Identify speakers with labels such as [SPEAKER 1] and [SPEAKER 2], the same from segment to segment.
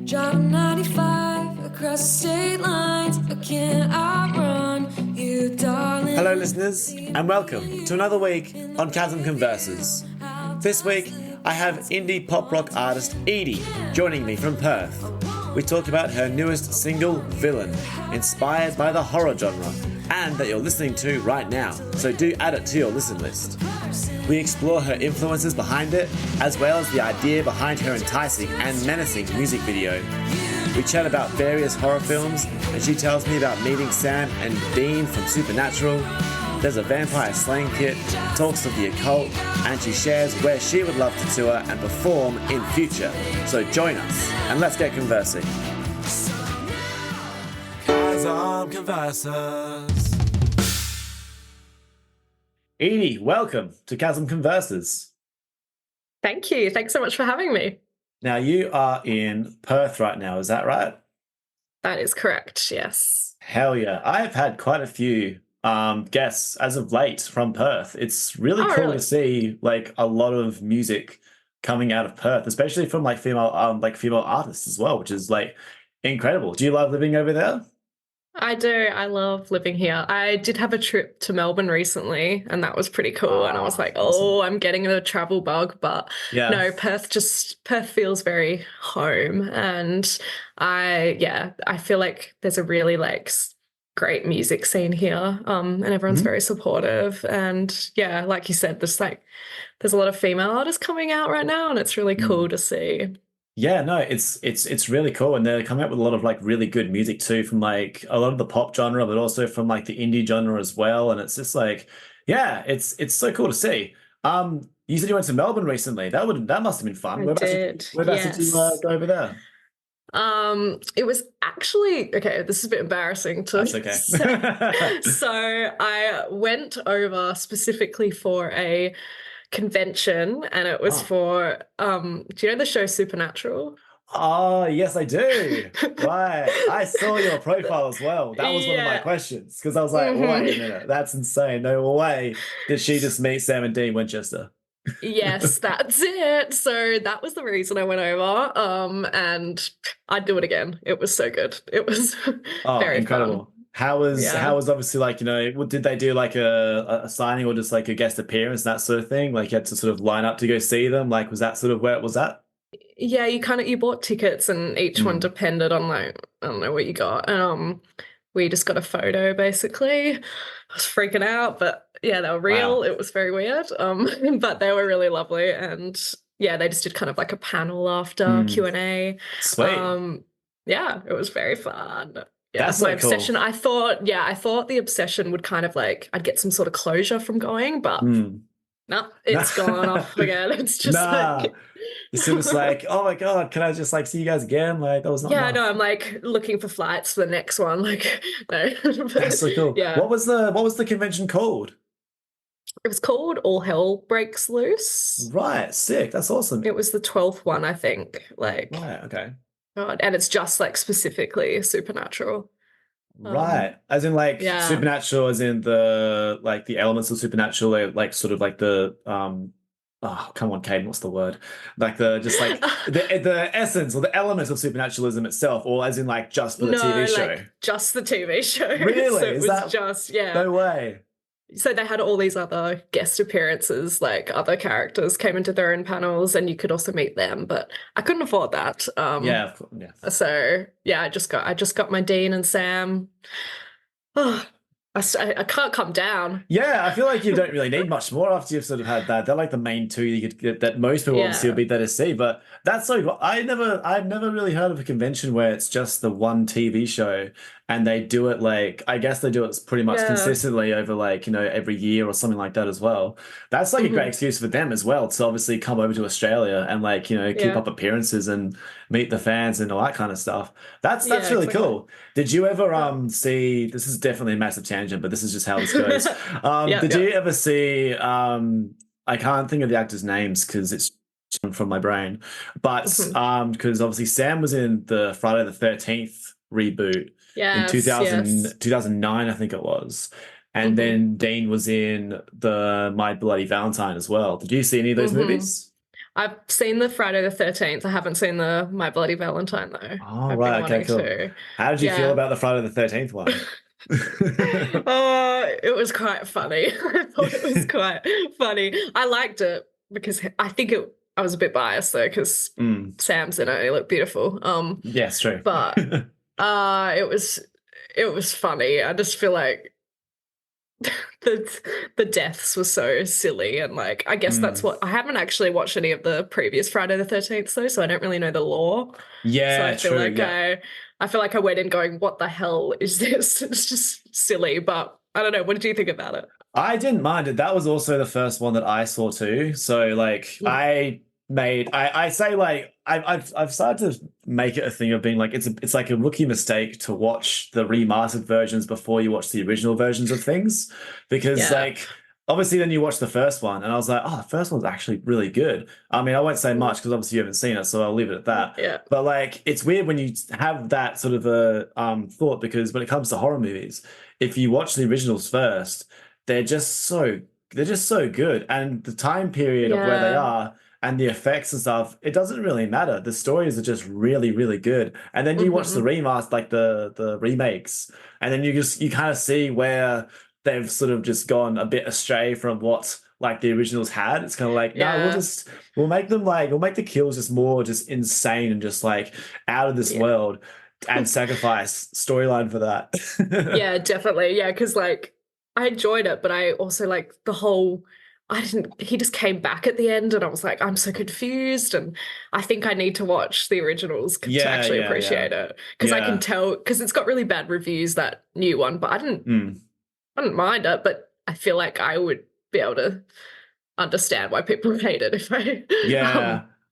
[SPEAKER 1] Driving 95 across state lines. I can't outrun you, darling.
[SPEAKER 2] Hello, listeners, and welcome to another week on Chasm Converses. This week, I have indie pop rock artist EDIE joining me from Perth. We talk about her newest single, Villian, inspired by the horror genre, and that you're listening to right now, so do add it to your listen list. We explore her influences behind it, as well as the idea behind her enticing and menacing music video. We chat about various horror films, and she tells me about meeting Sam and Dean from Supernatural. There's a vampire slaying kit, talks of the occult, and she shares where she would love to tour and perform in future. So join us, and let's get conversing. Chasm Converses. EDIE, welcome to Chasm Converses.
[SPEAKER 3] Thank you. Thanks so much for having me.
[SPEAKER 2] Now, you are in Perth right now, is that right?
[SPEAKER 3] That is correct, yes.
[SPEAKER 2] Hell yeah. I've had quite a few guests as of late from Perth. It's really cool to see like a lot of music coming out of Perth, especially from like female artists as well, which is like incredible. Do you love living over there?
[SPEAKER 3] I do. I love living here. I did have a trip to Melbourne recently, and that was pretty cool. And I was like, oh, I'm getting a travel bug. But no, Perth feels very home. And I feel like there's a really great music scene here. And everyone's very supportive. And yeah, like you said, there's a lot of female artists coming out right now, and it's really cool to see.
[SPEAKER 2] Yeah, no, it's really cool, and they're coming up with a lot of like really good music too, from like a lot of the pop genre, but also from like the indie genre as well. And it's just like, yeah, it's so cool to see. You said you went to Melbourne recently. That must have been fun. Where did you go over there?
[SPEAKER 3] It was actually okay. This is a bit embarrassing to.
[SPEAKER 2] That's okay.
[SPEAKER 3] So I went over specifically for a convention, and it was for do you know the show Supernatural?
[SPEAKER 2] Oh, yes, I do. Right. I saw your profile as well. That was one of my questions, because I was like, wait a minute, that's insane. No way did she just meet Sam and Dean Winchester.
[SPEAKER 3] Yes, that's it. So that was the reason I went over. And I'd do it again. It was so good. It was very
[SPEAKER 2] incredible. Fun. How was obviously like, did they do like a signing or just like a guest appearance, that sort of thing? Like you had to sort of line up to go see them? Like, was that sort of where it was at?
[SPEAKER 3] Yeah, you bought tickets, and each one depended on like, I don't know what you got. And we just got a photo basically. I was freaking out, but yeah, they were real. Wow. It was very weird. But they were really lovely, and yeah, they just did kind of like a panel after Q&A.
[SPEAKER 2] Sweet.
[SPEAKER 3] Yeah, it was very fun. Yeah,
[SPEAKER 2] that's
[SPEAKER 3] my
[SPEAKER 2] so
[SPEAKER 3] obsession.
[SPEAKER 2] Cool.
[SPEAKER 3] I thought the obsession would kind of like I'd get some sort of closure from going, but no, it's gone off again. It's just like
[SPEAKER 2] it's just like, oh my god, can I just like see you guys again? Like that was not enough.
[SPEAKER 3] No, I'm like looking for flights for the next one. Like no,
[SPEAKER 2] that's so cool. Yeah, what was the convention called?
[SPEAKER 3] It was called All Hell Breaks Loose.
[SPEAKER 2] Right, sick. That's awesome.
[SPEAKER 3] It was the 12th one, I think. Like
[SPEAKER 2] right, okay.
[SPEAKER 3] God, and it's just like specifically Supernatural.
[SPEAKER 2] Right. As in like Supernatural, as in the like the elements of Supernatural, like sort of like the oh, come on, Caden, what's the word? Like the just like the essence or the elements of supernaturalism itself, or as in like just for the TV show?
[SPEAKER 3] Like just the TV show.
[SPEAKER 2] Really?
[SPEAKER 3] So it was just
[SPEAKER 2] no way.
[SPEAKER 3] So they had all these other guest appearances, like other characters came into their own panels, and you could also meet them, but I couldn't afford that.
[SPEAKER 2] Yeah.
[SPEAKER 3] So yeah, I just got my Dean and Sam. Oh, I can't come down.
[SPEAKER 2] Yeah, I feel like you don't really need much more after you've sort of had that. They're like the main two you could get that most people obviously would be there to see. But that's so cool. I've never really heard of a convention where it's just the one TV show, and they do it like, I guess they do it pretty much consistently over like, every year or something like that as well. That's like a great excuse for them as well to obviously come over to Australia and like, keep up appearances and meet the fans and all that kind of stuff. That's really cool. Did you ever see, this is definitely a massive tangent, but this is just how this goes. Did you ever see, I can't think of the actors' names because it's from my brain, but because obviously Sam was in the Friday the 13th reboot in 2009, I think it was. And then Dean was in the My Bloody Valentine as well. Did you see any of those movies?
[SPEAKER 3] I've seen the Friday the 13th. I haven't seen the My Bloody Valentine though.
[SPEAKER 2] Oh,
[SPEAKER 3] I've been
[SPEAKER 2] right. Okay,
[SPEAKER 3] wanting
[SPEAKER 2] cool.
[SPEAKER 3] to.
[SPEAKER 2] How did you feel about the Friday the 13th one?
[SPEAKER 3] Oh, it was quite funny. I thought it was quite funny. I liked it because I was a bit biased though because Sam's in it. He looked beautiful.
[SPEAKER 2] Yes, true.
[SPEAKER 3] But it was funny. I just feel like the deaths were so silly, and like I guess that's what I haven't actually watched any of the previous Friday the 13th though, so I don't really know the lore.
[SPEAKER 2] Yeah,
[SPEAKER 3] so I feel
[SPEAKER 2] true.
[SPEAKER 3] like I feel like I went in going, what the hell is this? It's just silly, but I don't know. What did you think about it?
[SPEAKER 2] I didn't mind it. That was also the first one that I saw too. So like I say like I've started to make it a thing of being like it's like a rookie mistake to watch the remastered versions before you watch the original versions of things, because like obviously then you watch the first one and I was like, oh, the first one's actually really good. I mean, I won't say much because obviously you haven't seen it, so I'll leave it at that.
[SPEAKER 3] Yeah.
[SPEAKER 2] But like it's weird when you have that sort of a thought, because when it comes to horror movies, if you watch the originals first, they're just so good, and the time period of where they are and the effects and stuff, it doesn't really matter. The stories are just really, really good. And then you watch the remaster, like the remakes, and then you kind of see where they've sort of just gone a bit astray from what like the originals had. It's kind of like, no, we'll make the kills just more just insane and just like out of this world, and sacrifice storyline for that.
[SPEAKER 3] Yeah, definitely. Yeah, because like I enjoyed it, but I also like the whole he just came back at the end and I was like, I'm so confused, and I think I need to watch the originals to actually appreciate it. Because I can tell, because it's got really bad reviews, that new one, but I didn't mind it, but I feel like I would be able to understand why people hate it if I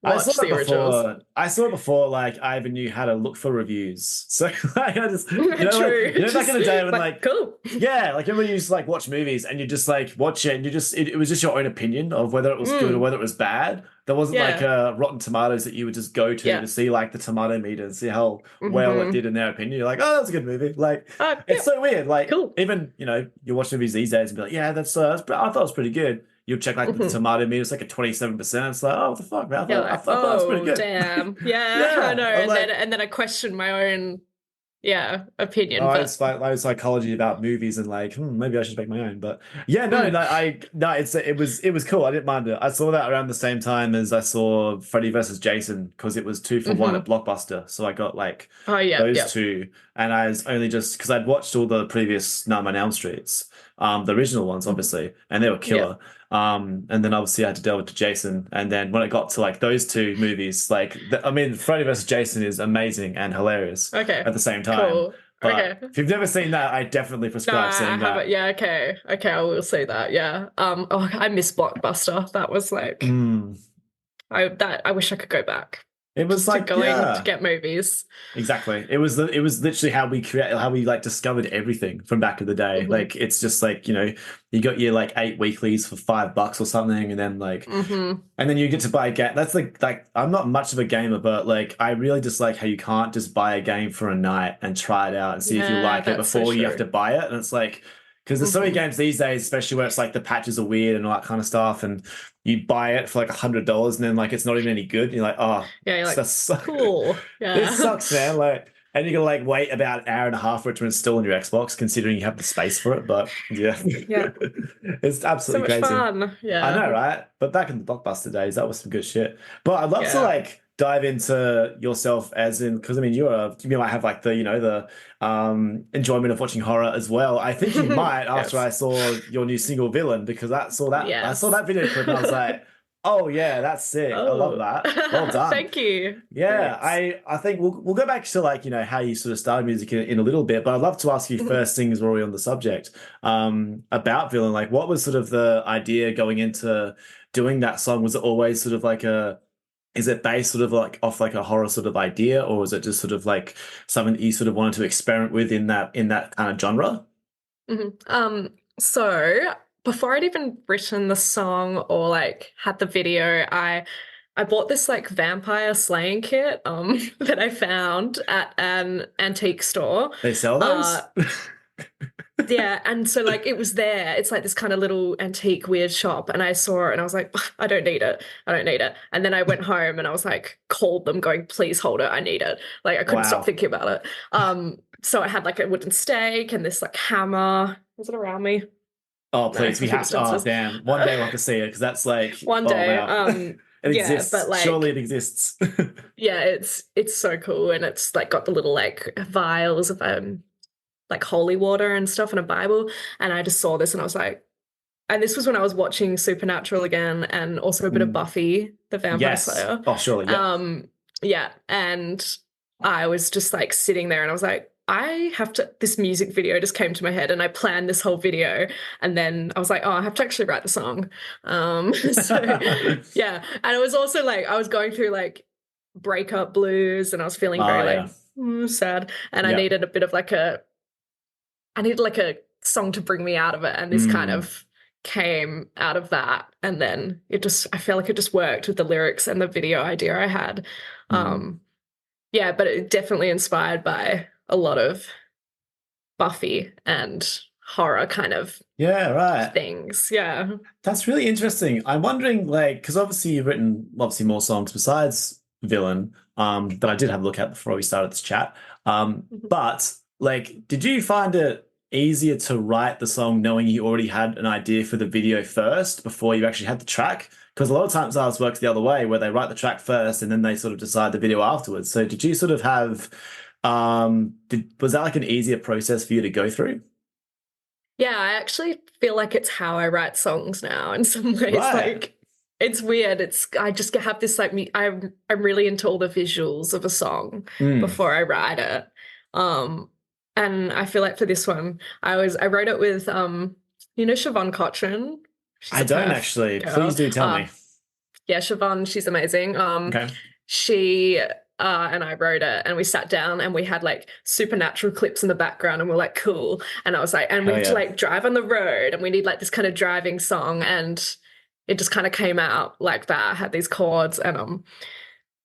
[SPEAKER 3] watched the originals.
[SPEAKER 2] I saw it before, like I even knew how to look for reviews. So like I just
[SPEAKER 3] True.
[SPEAKER 2] back in the day when like
[SPEAKER 3] cool.
[SPEAKER 2] Yeah, like when you used to like watch movies and you just like watch it and it was just your own opinion of whether it was good or whether it was bad. There wasn't like Rotten Tomatoes that you would just go to see like the tomato meter and see how well it did in their opinion. You're like, oh, that's a good movie. Like it's so weird. Like even, you watch movies these days and be like, yeah, that's I thought it was pretty good. You'll check like the tomato meter, it's like a 27%. It's like, oh, what the fuck, man? I thought that was pretty good.
[SPEAKER 3] Damn. Yeah, I know. And then I question my own opinion.
[SPEAKER 2] I just like psychology about movies and like, maybe I should make my own. But yeah, no, it was cool. I didn't mind it. I saw that around the same time as I saw Freddy versus Jason, because it was 2 for 1 at Blockbuster. So I got like those two, and I was only just because I'd watched all the previous Nightmare on Elm Streets, the original ones obviously, and they were killer. And then obviously I had to delve into Jason, and then when it got to like those two movies, like Freddy vs. Jason is amazing and hilarious at the same time.
[SPEAKER 3] Cool.
[SPEAKER 2] But if you've never seen that, I definitely prescribe seeing that.
[SPEAKER 3] Yeah, okay, I will see that. Yeah. I miss Blockbuster. That was like, I wish I could go back.
[SPEAKER 2] It was like
[SPEAKER 3] going to get movies.
[SPEAKER 2] Exactly. It was literally how we like discovered everything from back in the day. Like it's just like, you got your like 8 weeklies for $5 or something, and then like and then you get to buy a game. That's like I'm not much of a gamer, but like I really dislike how you can't just buy a game for a night and try it out and see if you like it before you have to buy it. And it's like, because there's so many games these days, especially where it's like the patches are weird and all that kind of stuff, and you buy it for like $100 and then like it's not even any good. And you're like, oh,
[SPEAKER 3] yeah, you're like, cool. Yeah,
[SPEAKER 2] this sucks, man. Like, and you gotta like wait about an hour and a half for it to install on your Xbox, considering you have the space for it. But yeah, it's absolutely
[SPEAKER 3] so much
[SPEAKER 2] crazy.
[SPEAKER 3] Fun. Yeah,
[SPEAKER 2] I know, right? But back in the Blockbuster days, that was some good shit. But I'd love to like dive into yourself, as in, because I mean you might have like the enjoyment of watching horror as well. I think you might after I saw your new single Villain, because I saw that video clip and I was like, oh yeah, that's sick. I love that. Well done.
[SPEAKER 3] Thank you.
[SPEAKER 2] Yeah, I think we'll go back to like how you sort of started music in a little bit, but I'd love to ask you first thing, as we're already on the subject, about Villain. Like, what was sort of the idea going into doing that song? Was it always sort of like is it based sort of like off like a horror sort of idea, or is it just sort of like something that you sort of wanted to experiment with in that kind of genre?
[SPEAKER 3] So before I'd even written the song or like had the video, I bought this like vampire slaying kit that I found at an antique store.
[SPEAKER 2] They sell those?
[SPEAKER 3] Yeah, and so like it was there. It's like this kind of little antique weird shop, and I saw it and I was like, I don't need it. I don't need it. And then I went home and I was like, called them going, please hold it. I need it. Like I couldn't stop
[SPEAKER 2] Wow.
[SPEAKER 3] thinking about it. So I had like a wooden stake and this like hammer. Was it around me?
[SPEAKER 2] Oh,
[SPEAKER 3] No, I
[SPEAKER 2] please, we
[SPEAKER 3] think
[SPEAKER 2] have
[SPEAKER 3] it's
[SPEAKER 2] to. Oh,
[SPEAKER 3] downstairs.
[SPEAKER 2] damn. One day we'll have to see it because that's like,
[SPEAKER 3] One
[SPEAKER 2] oh,
[SPEAKER 3] day.
[SPEAKER 2] wow. It
[SPEAKER 3] Yeah, but
[SPEAKER 2] exists. Surely it
[SPEAKER 3] like
[SPEAKER 2] exists.
[SPEAKER 3] yeah, it's so cool, and it's like got the little like vials of like holy water and stuff and a Bible. And I just saw this and I was like, and this was when I was watching Supernatural again and also a bit of
[SPEAKER 2] Mm.
[SPEAKER 3] Buffy, the Vampire
[SPEAKER 2] Yes.
[SPEAKER 3] Slayer.
[SPEAKER 2] Oh, surely, yeah.
[SPEAKER 3] Yeah. And I was just like sitting there and I was like, I have to, this music video just came to my head and I planned this whole video. And then I was like, oh, I have to actually write the song. So yeah. And it was also like, I was going through like breakup blues and I was feeling very
[SPEAKER 2] Oh,
[SPEAKER 3] like
[SPEAKER 2] yeah.
[SPEAKER 3] sad. And I
[SPEAKER 2] Yeah.
[SPEAKER 3] needed a bit of like I needed like a song to bring me out of it. And this kind of came out of that. And then I feel like it just worked with the lyrics and the video idea I had. Yeah, but it definitely inspired by a lot of Buffy and horror kind of things. Yeah.
[SPEAKER 2] That's really interesting. I'm wondering, like, because obviously you've written obviously more songs besides Villain, that I did have a look at before we started this chat. But like, did you find it easier to write the song knowing you already had an idea for the video first before you actually had the track? Because a lot of times ours works the other way, where they write the track first and then they sort of decide the video afterwards. So did you sort of have, was that like an easier process for you to go through?
[SPEAKER 3] Yeah, I actually feel like it's how I write songs now in some ways.
[SPEAKER 2] Right.
[SPEAKER 3] Like it's weird. I just have this like I'm really into all the visuals of a song before I write it. And I feel like for this one, I wrote it with you know Siobhan Cochrane? She's
[SPEAKER 2] I
[SPEAKER 3] a
[SPEAKER 2] don't
[SPEAKER 3] Perth
[SPEAKER 2] actually.
[SPEAKER 3] girl.
[SPEAKER 2] Please do tell me.
[SPEAKER 3] Yeah, Siobhan, she's amazing.
[SPEAKER 2] Okay.
[SPEAKER 3] She and I wrote it and we sat down and we had like supernatural clips in the background and we're like, cool. And I was like, and we
[SPEAKER 2] Hell
[SPEAKER 3] had to
[SPEAKER 2] yeah.
[SPEAKER 3] like drive on the road and we need like this kind of driving song, and it just kind of came out like that. I had these chords and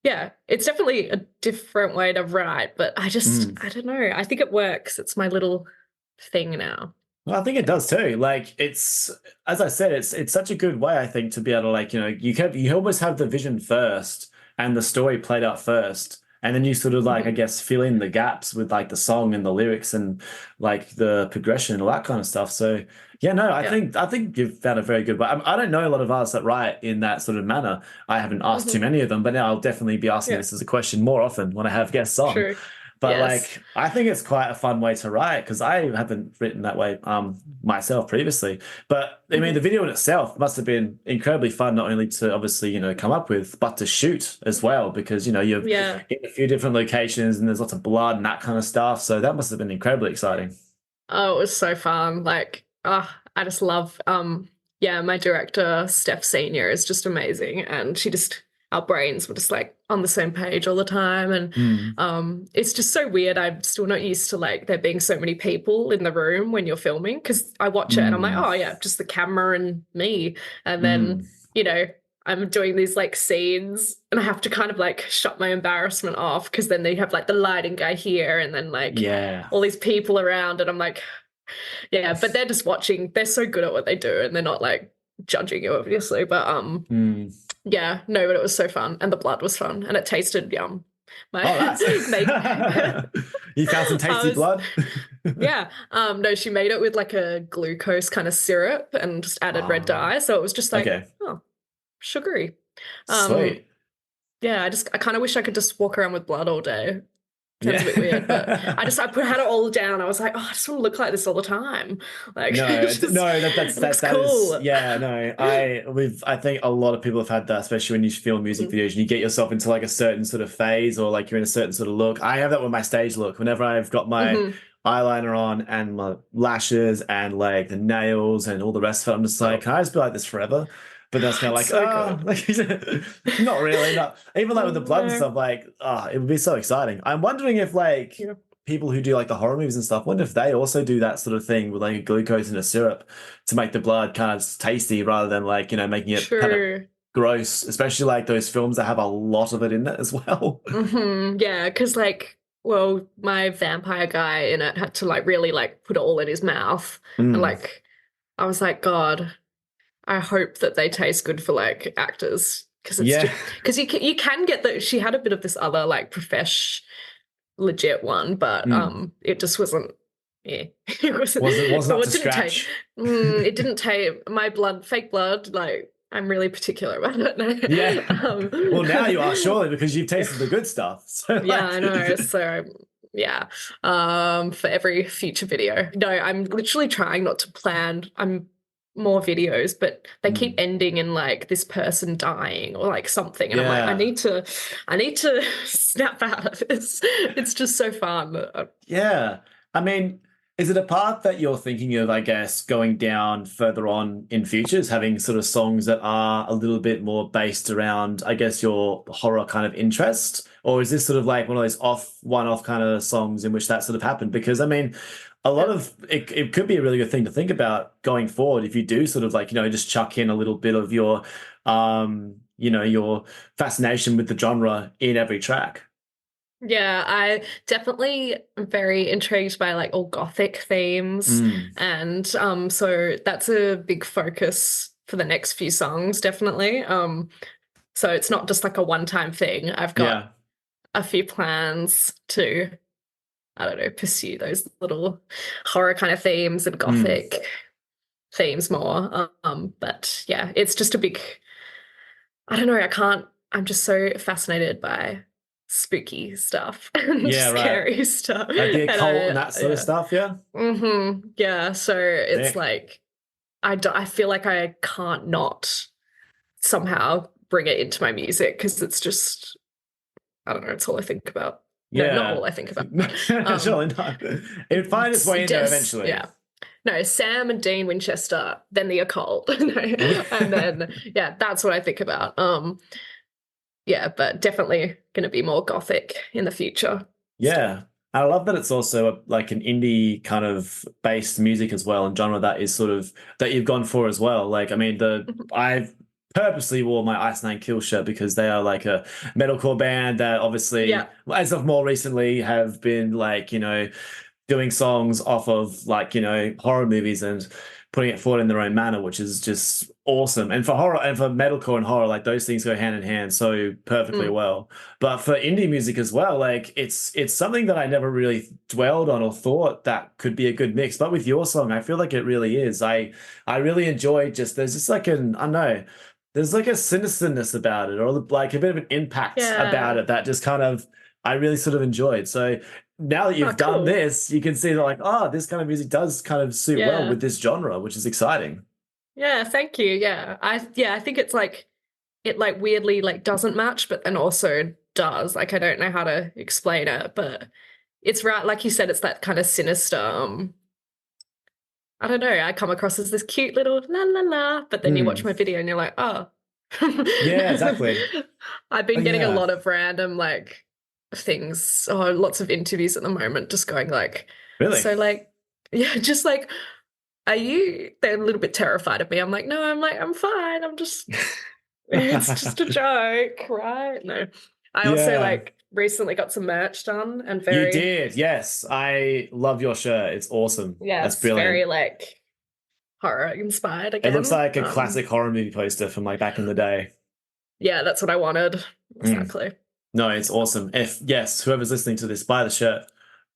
[SPEAKER 3] yeah, it's definitely a different way to write, but I don't know. I think it works. It's my little thing now.
[SPEAKER 2] Well, I think it does too. Like it's, as I said, it's such a good way, I think, to be able to like, you almost have the vision first and the story played out first. And then you sort of like, I guess, fill in the gaps with like the song and the lyrics and like the progression and all that kind of stuff. So yeah, no, I think you've found a very good way. I don't know a lot of artists that write in that sort of manner. I haven't asked too many of them, but now I'll definitely be asking this as a question more often when I have guests on.
[SPEAKER 3] True.
[SPEAKER 2] But like, I think it's quite a fun way to write because I haven't written that way myself previously. But I mean, the video in itself must have been incredibly fun, not only to obviously, come up with, but to shoot as well, because, you're in a few different locations and there's lots of blood and that kind of stuff. So that must have been incredibly exciting.
[SPEAKER 3] Oh, it was so fun. Like, I just love, my director, Steph Senior, is just amazing. And our brains were just like on the same page all the time. And it's just so weird. I'm still not used to like there being so many people in the room when you're filming, because I watch it and I'm like, oh yeah, just the camera and me. And then, I'm doing these like scenes and I have to kind of like shut my embarrassment off, because then they have like the lighting guy here and then like all these people around, and I'm like, yeah, but they're just watching. They're so good at what they do and they're not like judging you, obviously. But yeah, no, but it was so fun, and the blood was fun, and it tasted yum.
[SPEAKER 2] You found some tasty blood?
[SPEAKER 3] Yeah. No, she made it with like a glucose kind of syrup and just added red dye, so it was just like sugary.
[SPEAKER 2] Sweet.
[SPEAKER 3] Yeah, I kind of wish I could just walk around with blood all day. Sounds a bit weird, but I had it all down. I was like, oh, I just want to look like this all the time. Like,
[SPEAKER 2] that's
[SPEAKER 3] cool.
[SPEAKER 2] I think a lot of people have had that, especially when you film music videos and you get yourself into like a certain sort of phase, or like you're in a certain sort of look. I have that with my stage look. Whenever I've got my eyeliner on and my lashes and like the nails and all the rest of it, I'm just like, can I just be like this forever? But that's kind of like, not really. Not even like with the blood and stuff. Like, it would be so exciting. I'm wondering if like people who do like the horror movies and stuff, wonder if they also do that sort of thing with like a glucose and a syrup to make the blood kind of tasty rather than like making it kind of gross. Especially like those films that have a lot of it in it as well.
[SPEAKER 3] Yeah, because like well, my vampire guy in it had to like really like put it all in his mouth. And
[SPEAKER 2] Mm.
[SPEAKER 3] like I was like, God, I hope that they taste good for like actors. Because it's
[SPEAKER 2] Yeah.
[SPEAKER 3] just because you can get that she had a bit of this other like legit one, but it just wasn't. Yeah, it
[SPEAKER 2] Wasn't up
[SPEAKER 3] it
[SPEAKER 2] to
[SPEAKER 3] didn't take.
[SPEAKER 2] scratch.
[SPEAKER 3] It didn't take my blood, fake blood. Like I'm really particular about it.
[SPEAKER 2] Yeah. Well, now you are surely because you've tasted the good stuff. So
[SPEAKER 3] Yeah,
[SPEAKER 2] like,
[SPEAKER 3] I know. So yeah, for every future video. No, I'm literally trying not to plan. I'm more videos, but they keep ending in like this person dying or like something, and I'm like, I need to snap out of this. It's just so fun.
[SPEAKER 2] Yeah. I mean, is it a path that you're thinking of, I guess, going down further on in futures, having sort of songs that are a little bit more based around, I guess, your horror kind of interest? Or is this sort of like one of those one-off kind of songs in which that sort of happened? Because I mean, a lot of it could be a really good thing to think about going forward if you do sort of like, just chuck in a little bit of your your fascination with the genre in every track.
[SPEAKER 3] Yeah, I definitely am very intrigued by like all gothic themes, and so that's a big focus for the next few songs, definitely. So it's not just like a one-time thing. I've got
[SPEAKER 2] Yeah.
[SPEAKER 3] a few plans to, I don't know, pursue those little horror kind of themes and gothic themes more. But yeah, it's just a big, I don't know, I'm just so fascinated by spooky stuff and
[SPEAKER 2] Yeah, right.
[SPEAKER 3] scary stuff.
[SPEAKER 2] Like the
[SPEAKER 3] And
[SPEAKER 2] occult and that sort of stuff, yeah?
[SPEAKER 3] Yeah, so it's
[SPEAKER 2] Sick.
[SPEAKER 3] like I feel like I can't not somehow bring it into my music because it's just, I don't know, it's all I think about. No, not all
[SPEAKER 2] Yeah.
[SPEAKER 3] I think about.
[SPEAKER 2] Surely not. It would find its way in there eventually.
[SPEAKER 3] Yeah. No, Sam and Dean Winchester, then the occult. And then yeah, that's what I think about. Yeah, but definitely gonna be more gothic in the future.
[SPEAKER 2] Yeah. I love that it's also like an indie kind of based music as well and genre that is sort of that you've gone for as well. Like, I mean, I've purposely wore my Ice Nine Kill shirt because they are like a metalcore band that obviously,
[SPEAKER 3] Yeah.
[SPEAKER 2] as of more recently, have been like, doing songs off of like, horror movies and putting it forward in their own manner, which is just awesome. And for horror and for metalcore and horror, like those things go hand in hand so perfectly well. But for indie music as well, like it's something that I never really dwelled on or thought that could be a good mix. But with your song, I feel like it really is. I really enjoy there's just like I don't know, there's like a sinisterness about it or like a bit of an impact about it that just kind of I really sort of enjoyed. So now that you've done this, you can see that like, this kind of music does kind of suit well with this genre, which is exciting.
[SPEAKER 3] Yeah, thank you. Yeah. I think it's like it like weirdly like doesn't match, but then also does. Like I don't know how to explain it, but it's right, like you said, it's that kind of sinister. I don't know. I come across as this cute little la la la, but then you watch my video and you're like, oh.
[SPEAKER 2] Yeah, exactly.
[SPEAKER 3] I've been getting a lot of random like things, lots of interviews at the moment, just going like,
[SPEAKER 2] really?
[SPEAKER 3] So like, yeah, just like, they're a little bit terrified of me. I'm like, no, I'm fine. I'm just, it's just a joke, right? No. I also like recently got some merch done and
[SPEAKER 2] You did, yes. I love your shirt. It's awesome.
[SPEAKER 3] Yeah,
[SPEAKER 2] that's
[SPEAKER 3] it's
[SPEAKER 2] brilliant.
[SPEAKER 3] very like horror inspired again.
[SPEAKER 2] It looks like a classic horror movie poster from like back in the day.
[SPEAKER 3] Yeah, that's what I wanted. Exactly.
[SPEAKER 2] No, it's awesome. Whoever's listening to this, buy the shirt,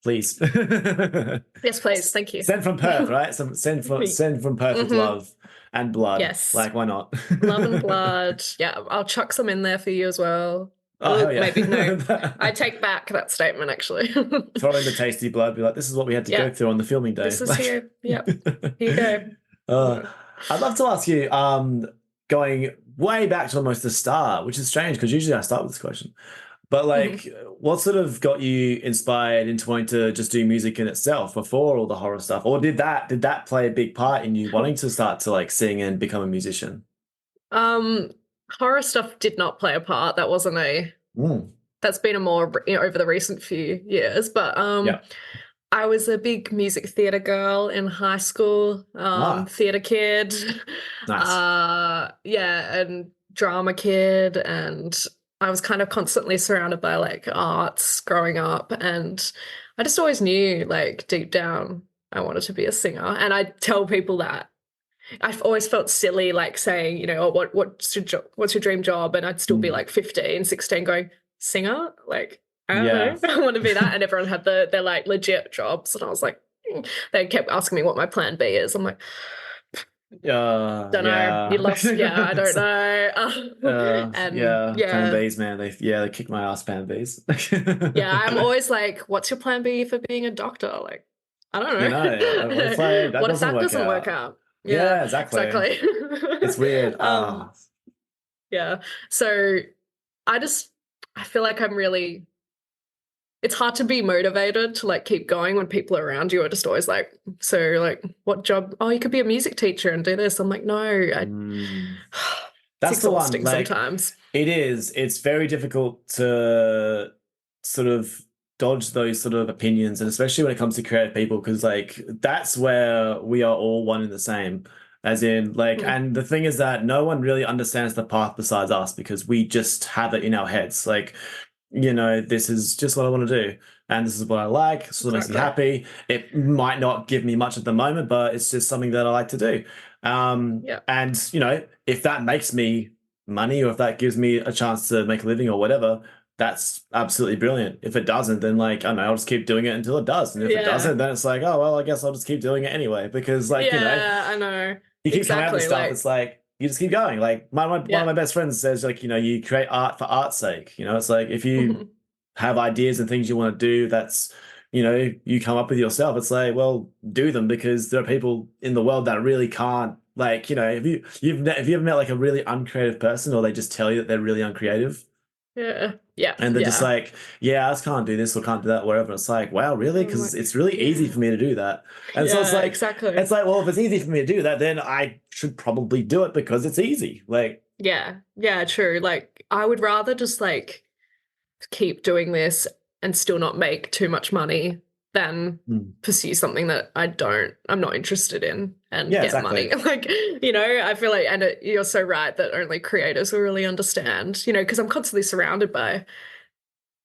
[SPEAKER 2] please.
[SPEAKER 3] Yes, please. Thank you.
[SPEAKER 2] Send from Perth, right? Send from Perth with love and blood.
[SPEAKER 3] Yes.
[SPEAKER 2] Like, why not?
[SPEAKER 3] Love and blood. Yeah, I'll chuck some in there for you as well.
[SPEAKER 2] Oh, hell yeah.
[SPEAKER 3] Maybe no. I take back that statement, actually.
[SPEAKER 2] Throw in the tasty blood. Be like, this is what we had to go through on the filming day.
[SPEAKER 3] This is here. Yep. Here you go.
[SPEAKER 2] I'd love to ask you, going way back to almost the start, which is strange because usually I start with this question. But like, what sort of got you inspired into wanting to just do music in itself before all the horror stuff, or did that play a big part in you wanting to start to like sing and become a musician?
[SPEAKER 3] Horror stuff did not play a part. That wasn't that's been a more over the recent few years. But I was a big music theatre girl in high school. Theatre kid.
[SPEAKER 2] Nice.
[SPEAKER 3] And drama kid, and I was kind of constantly surrounded by like arts growing up, and I just always knew like deep down I wanted to be a singer. And I tell people that. I've always felt silly like saying, you know, oh, what's your dream job? And I'd still be like 15, 16 going, singer? Like, I don't know. I want to be that. And everyone had their like legit jobs. And I was like, they kept asking me what my plan B is. I'm like, don't know. You lost. Yeah, I don't know. And
[SPEAKER 2] Plan Bs, man. They kick my ass, Plan Bs.
[SPEAKER 3] Yeah, I'm always like, what's your plan B for being a doctor? Like, I don't know.
[SPEAKER 2] You know, it's like,
[SPEAKER 3] what if that doesn't work out?
[SPEAKER 2] Yeah, exactly. It's weird.
[SPEAKER 3] Yeah. So I feel like it's hard to be motivated to like keep going when people around you are just always like, so like, what job? Oh, you could be a music teacher and do this. I'm like, no,
[SPEAKER 2] that's the one. Like,
[SPEAKER 3] sometimes
[SPEAKER 2] it is. It's very difficult to sort of dodge those sort of opinions, and especially when it comes to creative people, because like that's where we are all one and the same. As in, like, and the thing is that no one really understands the path besides us, because we just have it in our heads. Like, you know, this is just what I want to do, and this is what I like. So it makes me happy. It might not give me much at the moment, but it's just something that I like to do. And you know, if that makes me money, or if that gives me a chance to make a living or whatever, that's absolutely brilliant. If it doesn't, then like, I don't know, I'll just keep doing it until it does. And if it doesn't, then it's like, oh well, I guess I'll just keep doing it anyway, because like, you know,
[SPEAKER 3] I know.
[SPEAKER 2] You keep coming out with stuff. Like, it's like you just keep going. Like one of my best friends says, like, you know, you create art for art's sake. You know, it's like if you have ideas and things you want to do, that's, you know, you come up with yourself. It's like, well, do them, because there are people in the world that really can't. Like, you know, have you ever met like a really uncreative person, or they just tell you that they're really uncreative?
[SPEAKER 3] Yeah.
[SPEAKER 2] And they're just like, yeah, I just can't do this or can't do that, whatever. It's like, wow, really? Because it's really easy for me to do that. And so it's like, it's like, well, if it's easy for me to do that, then I should probably do it because it's easy. Like,
[SPEAKER 3] yeah, true. Like, I would rather just like keep doing this and still not make too much money than pursue something that I'm not interested in and get money. Like, you know, I feel like, and you're so right that only creators will really understand, you know, because I'm constantly surrounded by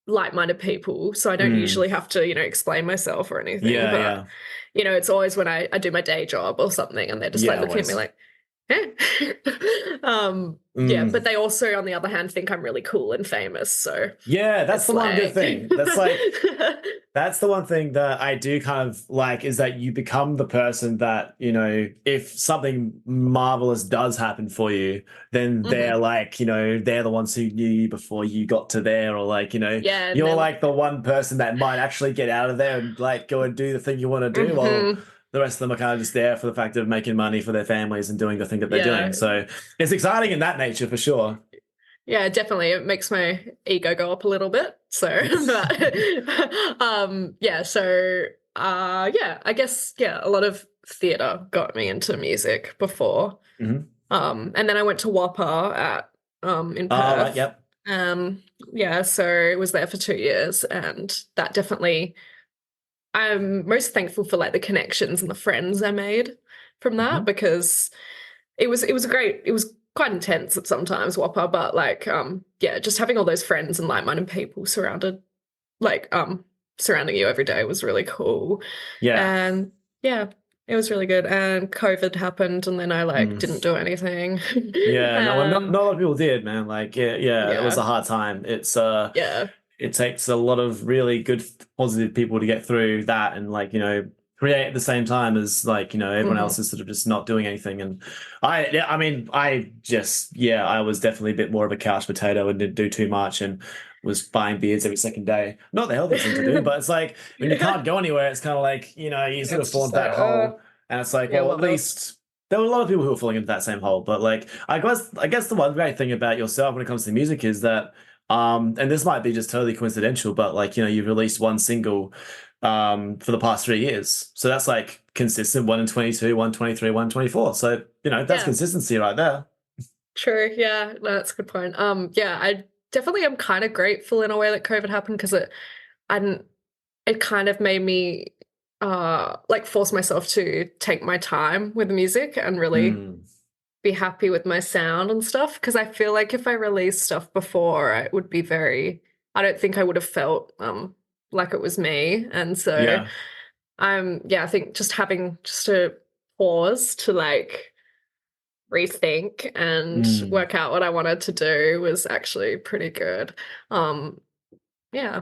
[SPEAKER 3] like-minded people, so I don't usually have to, you know, explain myself or anything. But you know, it's always when I do my day job or something, and they're just like looking at me like, but they also, on the other hand, think I'm really cool and famous. So
[SPEAKER 2] that's the one good thing. That's like that's the one thing that I do kind of like, is that you become the person that, you know, if something marvelous does happen for you, then they're like, you know, they're the ones who knew you before you got to there, or like, you know, you're like the one person that might actually get out of there and like go and do the thing you want to do, while the rest of them are kind of just there for the fact of making money for their families and doing the thing that they're doing. So it's exciting in that nature for sure.
[SPEAKER 3] Yeah, definitely. It makes my ego go up a little bit. So, but, I guess, a lot of theatre got me into music before. And then I went to WAPA in Perth. So I was there for 2 years, and that definitely, I'm most thankful for like the connections and the friends I made from that, because it was quite intense at sometimes, WAPA, but like just having all those friends and like-minded people surrounding you every day was really cool. And it was really good. And COVID happened, and then I didn't do anything.
[SPEAKER 2] Not a lot of people did, man. Like it was a hard time. It's it takes a lot of really good, positive people to get through that, and like, you know, create at the same time as like, you know, everyone else is sort of just not doing anything. And I was definitely a bit more of a couch potato and didn't do too much, and was buying beers every second day. Not the healthiest thing to do, but it's like when you can't go anywhere, it's kind of like, you know, you sort of fall into that hole, and it's like, well, at least there were a lot of people who were falling into that same hole. But like, I guess the one great thing about yourself when it comes to music is that, and this might be just totally coincidental, but like, you know, you've released one single for the past 3 years. So that's like consistent, 1 in 22, 1 23, 1 24. So, you know, that's consistency right there.
[SPEAKER 3] True. Yeah, no, that's a good point. I definitely am kind of grateful in a way that COVID happened, because it kind of made me force myself to take my time with music and really be happy with my sound and stuff, because I feel like if I released stuff before, it would be I don't think I would have felt like it was me. And so
[SPEAKER 2] Yeah.
[SPEAKER 3] I think just having just a pause to like rethink and
[SPEAKER 2] Mm.
[SPEAKER 3] work out what I wanted to do was actually pretty good. Yeah.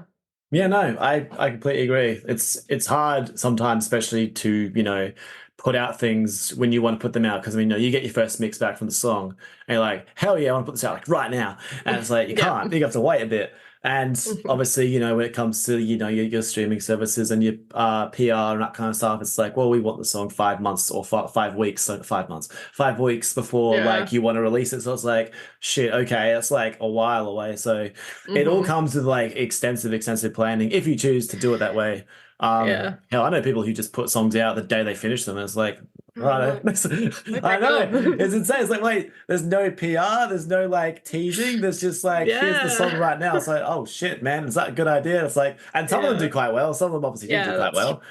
[SPEAKER 2] Yeah, no, I completely agree. It's hard sometimes, especially to, put out things when you want to put them out. Because I mean, you get your first mix back from the song and you're like, hell yeah, I want to put this out like right now. And it's like you
[SPEAKER 3] Yeah.
[SPEAKER 2] can't, you have to wait a bit. And obviously, when it comes to, your streaming services and your PR and that kind of stuff, it's like, well, we want the song 5 months or 5 weeks, so 5 months, 5 weeks before
[SPEAKER 3] Yeah.
[SPEAKER 2] like you want to release it. So it's like, shit, okay, that's like a while away. So it all comes with like extensive planning if you choose to do it that way.
[SPEAKER 3] Yeah.
[SPEAKER 2] Hell, I know people who just put songs out the day they finish them. And it's like, right,
[SPEAKER 3] Okay,
[SPEAKER 2] I know
[SPEAKER 3] cool.
[SPEAKER 2] it's insane. It's like, wait, there's no PR, there's no like teasing. There's just like, here's the song
[SPEAKER 3] Yeah.
[SPEAKER 2] right now. It's like, oh shit, man, is that a good idea? It's like, and some of them do
[SPEAKER 3] Yeah.
[SPEAKER 2] quite well. Some of them obviously didn't do
[SPEAKER 3] Yeah,
[SPEAKER 2] quite
[SPEAKER 3] that's
[SPEAKER 2] well.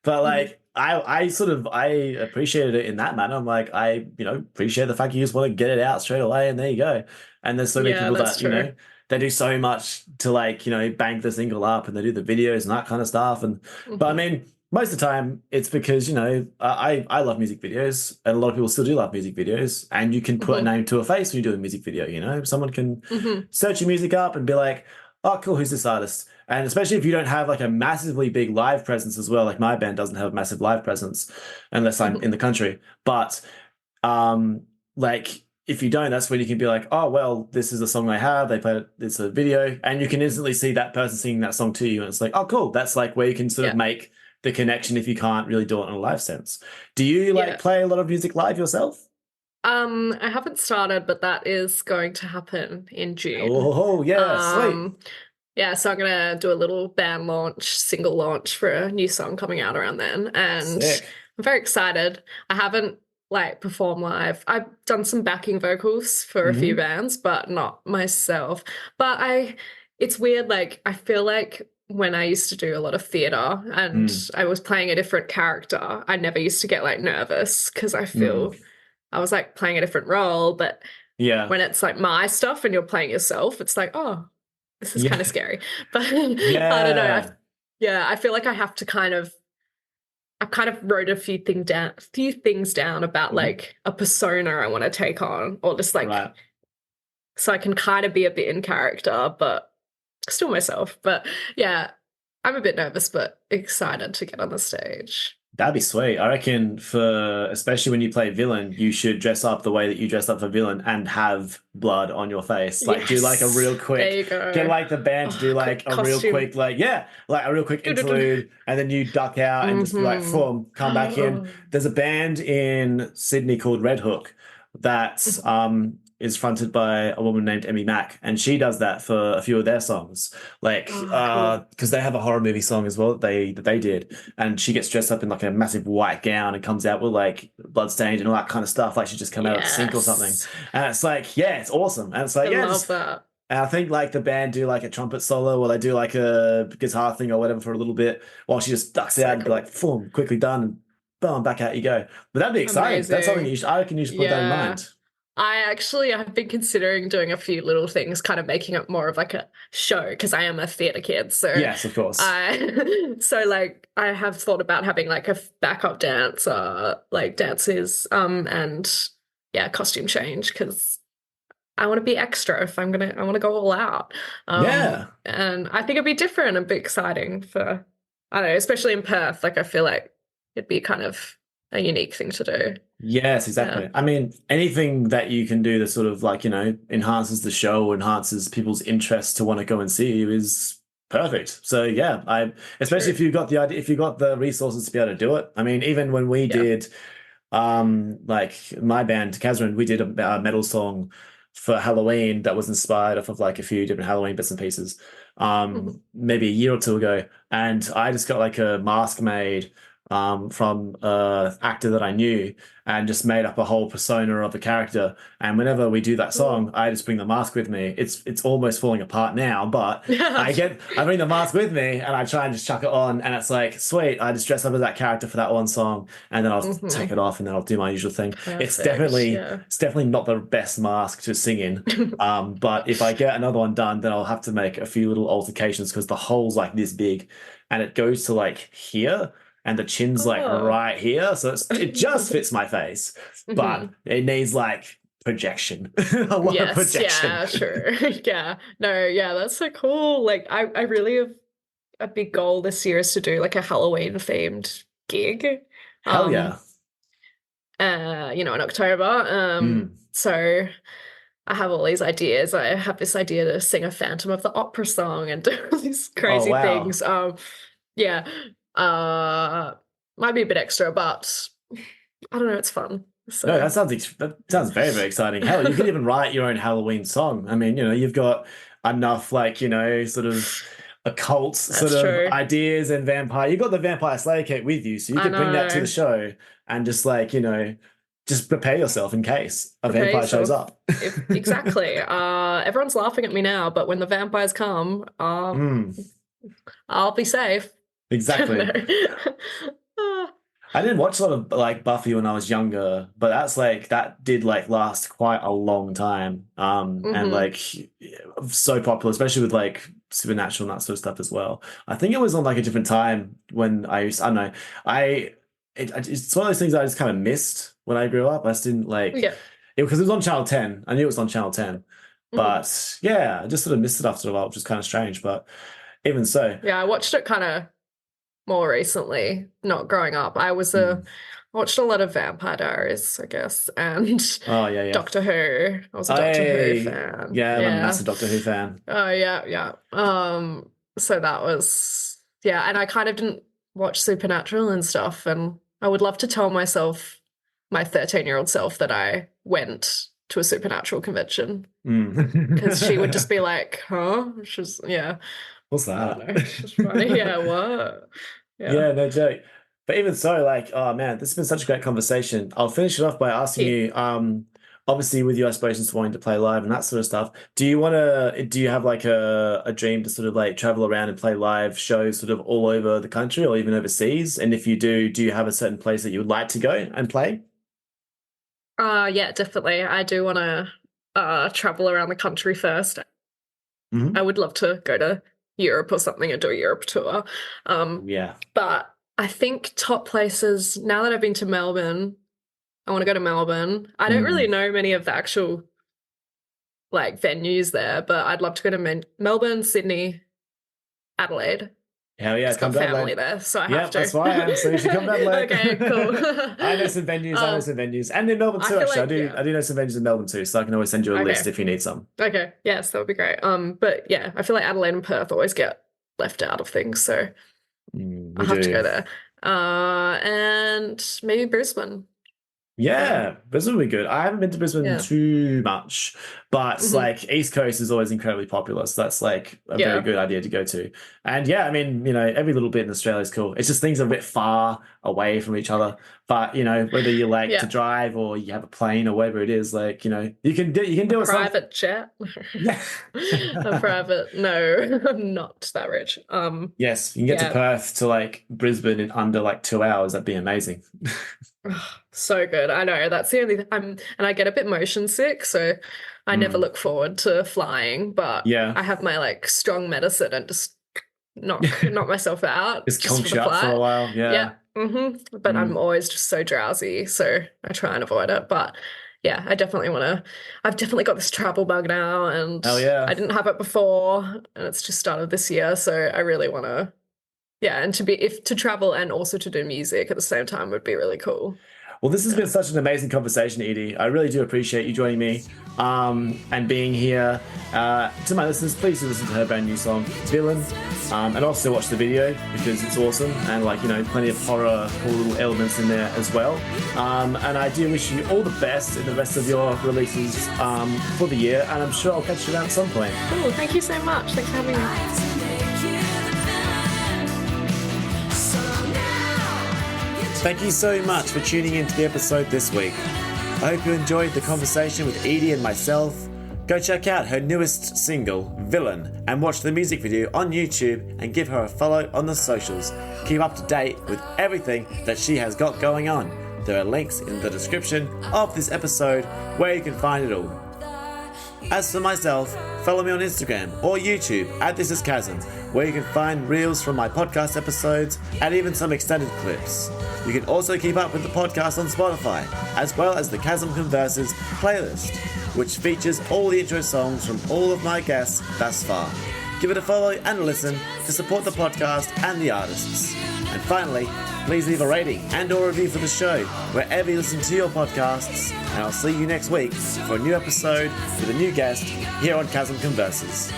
[SPEAKER 2] But
[SPEAKER 3] true.
[SPEAKER 2] like I appreciated it in that manner. I'm like, appreciate the fact you just want to get it out straight away and there you go. And there's so many
[SPEAKER 3] Yeah,
[SPEAKER 2] people
[SPEAKER 3] that's
[SPEAKER 2] that,
[SPEAKER 3] true.
[SPEAKER 2] they do so much to like, bank the single up and they do the videos and that kind of stuff. But I mean, most of the time it's because, I love music videos and a lot of people still do love music videos and you can put a
[SPEAKER 3] Hmm.
[SPEAKER 2] name to a face when you do a music video, someone can
[SPEAKER 3] Hmm.
[SPEAKER 2] search your music up and be like, oh, cool, who's this artist? And especially if you don't have like a massively big live presence as well, like my band doesn't have a massive live presence unless I'm
[SPEAKER 3] Hmm.
[SPEAKER 2] in the country. But like if you don't, that's when you can be like, oh well, this is a song I have. They played it, it's a video, and you can instantly see that person singing that song to you, and it's like, oh cool, that's like where you can sort of
[SPEAKER 3] Yeah.
[SPEAKER 2] make the connection if you can't really do it in a live sense. Do you like
[SPEAKER 3] Yeah.
[SPEAKER 2] play a lot of music live yourself?
[SPEAKER 3] I haven't started, but that is going to happen in June.
[SPEAKER 2] Oh yeah, sweet,
[SPEAKER 3] Um, yeah, so I'm gonna do a little band launch, single launch for a new song coming out around then. And
[SPEAKER 2] sick.
[SPEAKER 3] I'm very excited. I haven't like performed live. I've done some backing vocals for a few
[SPEAKER 2] Hmm.
[SPEAKER 3] bands, but not myself. But it's weird, like I feel like when I used to do a lot of theater and
[SPEAKER 2] Mm.
[SPEAKER 3] I was playing a different character, I never used to get like nervous because I
[SPEAKER 2] Mm.
[SPEAKER 3] feel I was like playing a different role. But
[SPEAKER 2] Yeah,
[SPEAKER 3] when it's like my stuff and you're playing yourself, it's like, oh, this is kind of
[SPEAKER 2] yeah,
[SPEAKER 3] scary. But I don't know.
[SPEAKER 2] yeah.
[SPEAKER 3] I feel like I have to I kind of wrote a few things down about
[SPEAKER 2] Mhm.
[SPEAKER 3] like a persona I want to take on, or just like
[SPEAKER 2] Right.
[SPEAKER 3] so I can kind of be a bit in character, but still myself. But yeah, I'm a bit nervous, but excited to get on the stage.
[SPEAKER 2] That'd be sweet. I reckon especially when you play villain, you should dress up the way that you dressed up for villain and have blood on your face. Like do like a real
[SPEAKER 3] Yes, there
[SPEAKER 2] quick,
[SPEAKER 3] you
[SPEAKER 2] get
[SPEAKER 3] go.
[SPEAKER 2] like the band to do
[SPEAKER 3] Oh,
[SPEAKER 2] like
[SPEAKER 3] quick
[SPEAKER 2] a real
[SPEAKER 3] costume.
[SPEAKER 2] quick, like, yeah, like a real quick
[SPEAKER 3] Do-do-do.
[SPEAKER 2] interlude and then you duck out and just be like,
[SPEAKER 3] Mm-hmm.
[SPEAKER 2] boom, come back in. There's a band in Sydney called Red Hook that is fronted by a woman named Emmy Mack, and she does that for a few of their songs. Like,
[SPEAKER 3] Oh, cool.
[SPEAKER 2] because they have a horror movie song as well that they did, and she gets dressed up in like a massive white gown and comes out with like bloodstained and all that kind of stuff, like she just come out of the sink or something.
[SPEAKER 3] Yes.
[SPEAKER 2] And it's like, yeah, it's awesome. And it's
[SPEAKER 3] I
[SPEAKER 2] like, yeah,
[SPEAKER 3] love
[SPEAKER 2] just
[SPEAKER 3] that.
[SPEAKER 2] and I think like the band do like a trumpet solo or they do like a guitar thing or whatever for a little bit while she just ducks out
[SPEAKER 3] So
[SPEAKER 2] and be like,
[SPEAKER 3] cool.
[SPEAKER 2] boom, quickly done and boom, back out you go. But that'd be exciting. That's something
[SPEAKER 3] Amazing.
[SPEAKER 2] I reckon you should put that in
[SPEAKER 3] Yeah.
[SPEAKER 2] mind.
[SPEAKER 3] I've been considering doing a few little things, kind of making it more of like a show because I am a theatre kid. So
[SPEAKER 2] Yes, of course.
[SPEAKER 3] like I have thought about having like a backup dance, like dances, and yeah, costume change because I want to be extra if I want to go all out.
[SPEAKER 2] Yeah.
[SPEAKER 3] And I think it'd be different and be exciting for, I don't know, especially in Perth. Like I feel like it'd be kind of a unique thing to do.
[SPEAKER 2] Yes,
[SPEAKER 3] Yeah.
[SPEAKER 2] exactly. I mean, anything that you can do that sort of like, enhances the show, enhances people's interest to want to go and see you is perfect. So yeah, especially
[SPEAKER 3] True.
[SPEAKER 2] if you've got the idea, if you've got the resources to be able to do it. I mean, even when we
[SPEAKER 3] Yeah.
[SPEAKER 2] did like my band, Kazran, we did a metal song for Halloween that was inspired off of like a few different Halloween bits and pieces,
[SPEAKER 3] Mhm.
[SPEAKER 2] maybe a year or two ago. And I just got like a mask made from an actor that I knew, and just made up a whole persona of the character. And whenever we do that song, I just bring the mask with me. It's almost falling apart now, but I bring the mask with me and I try and just chuck it on, and it's like, sweet, I just dress up as that character for that one song, and then I'll take it off and then I'll do my usual thing. It's definitely not the best mask to sing in. But if I get another one done, then I'll have to make a few little altercations because the hole's like this big and it goes to like here. And the chin's like right here, so it just fits my face, but it needs like projection, a lot of projection.
[SPEAKER 3] Yeah, sure. Yeah, no, yeah, that's so cool. Like, I really have a big goal this year is to do like a Halloween themed gig.
[SPEAKER 2] Hell yeah.
[SPEAKER 3] In October. So I have all these ideas. I have this idea to sing a Phantom of the Opera song and do all these crazy things. Yeah. Might be a bit extra, but I don't know, it's fun. So.
[SPEAKER 2] No, that sounds very, very exciting. Hell, you could even write your own Halloween song. I mean, you've got enough like, sort of occult ideas and vampire. You've got the Vampire Slayer cake with you, so you could bring that to the show and just like, just prepare yourself in case a vampire shows up.
[SPEAKER 3] Exactly. Everyone's laughing at me now, but when the vampires come, I'll be safe.
[SPEAKER 2] Exactly. I didn't watch a lot of like Buffy when I was younger, but that did like last quite a long time. And like so popular, especially with like Supernatural and that sort of stuff as well. I think it was on like a different time when I don't know. It's one of those things I just kind of missed when I grew up. I just didn't like it because it was on Channel 10. I knew it was on Channel 10. But yeah, I just sort of missed it after a while, which is kind of strange. But even so.
[SPEAKER 3] Yeah, I watched it kind of more recently, not growing up. I watched a lot of Vampire Diaries, I guess, and Doctor Who. I was a Doctor Who fan.
[SPEAKER 2] Yeah, I'm a massive Doctor Who fan.
[SPEAKER 3] Oh, yeah. So that was, and I kind of didn't watch Supernatural and stuff, and I would love to tell myself, my 13-year-old self, that I went to a Supernatural convention because she would just be like, huh? She's,
[SPEAKER 2] what's that?
[SPEAKER 3] It's funny. Yeah, what?
[SPEAKER 2] Yeah, no joke. But even so, like, oh man, this has been such a great conversation. I'll finish it off by asking you, obviously with your aspirations to wanting to play live and that sort of stuff, do you have like a dream to sort of like travel around and play live shows sort of all over the country or even overseas? And if you do you have a certain place that you would like to go and play?
[SPEAKER 3] Yeah, definitely. I do want to travel around the country first. I would love to go to Europe or something and do a Europe tour. But I think top places, now that I've been to Melbourne, I want to go to Melbourne. I don't really know many of the actual like venues there, but I'd love to go to Melbourne, Sydney, Adelaide.
[SPEAKER 2] Hell yeah,
[SPEAKER 3] I've got family there, so I have to.
[SPEAKER 2] That's why I am. So you should come to Adelaide.
[SPEAKER 3] Okay, cool.
[SPEAKER 2] I know some venues. And in Melbourne too, actually. I do know some venues in Melbourne too, so I can always send you a list if you need some.
[SPEAKER 3] Okay, yes, that would be great. But yeah, I feel like Adelaide and Perth always get left out of things, so I have to go there. And maybe Brisbane.
[SPEAKER 2] Yeah, Brisbane would be good. I haven't been to Brisbane too much, but like East Coast is always incredibly popular, so that's like a very good idea to go to. And I mean, every little bit in Australia is cool. It's just things are a bit far away from each other, but whether you like to drive or you have a plane or whatever it is, like you can do it.
[SPEAKER 3] Private jet. A private? No, I'm not that rich.
[SPEAKER 2] Yes, you can get to Perth to like Brisbane in under like 2 hours. That'd be amazing.
[SPEAKER 3] So good. I know, that's the only and I get a bit motion sick, so I never look forward to flying, but I have my like strong medicine and just knock myself out
[SPEAKER 2] just conk you up for a while.
[SPEAKER 3] But I'm always just so drowsy, so I try and avoid it. But yeah, I've definitely got this travel bug now, and I didn't have it before, and it's just started this year, so I really want to and to travel and also to do music at the same time would be really cool.
[SPEAKER 2] Well, this has been such an amazing conversation, Edie. I really do appreciate you joining me and being here. To my listeners, please do listen to her brand new song, Villain, and also watch the video because it's awesome and plenty of horror, cool little elements in there as well. And I do wish you all the best in the rest of your releases for the year, and I'm sure I'll catch you around at some point.
[SPEAKER 3] Cool, thank you so much. Thanks for having me.
[SPEAKER 2] Thank you so much for tuning into the episode this week. I hope you enjoyed the conversation with EDIE and myself. Go check out her newest single, Villain, and watch the music video on YouTube and give her a follow on the socials. Keep up to date with everything that she has got going on. There are links in the description of this episode where you can find it all. As for myself, follow me on Instagram or YouTube at This Is Chasm, where you can find reels from my podcast episodes and even some extended clips. You can also keep up with the podcast on Spotify, as well as the Chasm Converses playlist, which features all the intro songs from all of my guests thus far. Give it a follow and a listen to support the podcast and the artists. And finally, please leave a rating and or review for the show wherever you listen to your podcasts, and I'll see you next week for a new episode with a new guest here on Chasm Converses.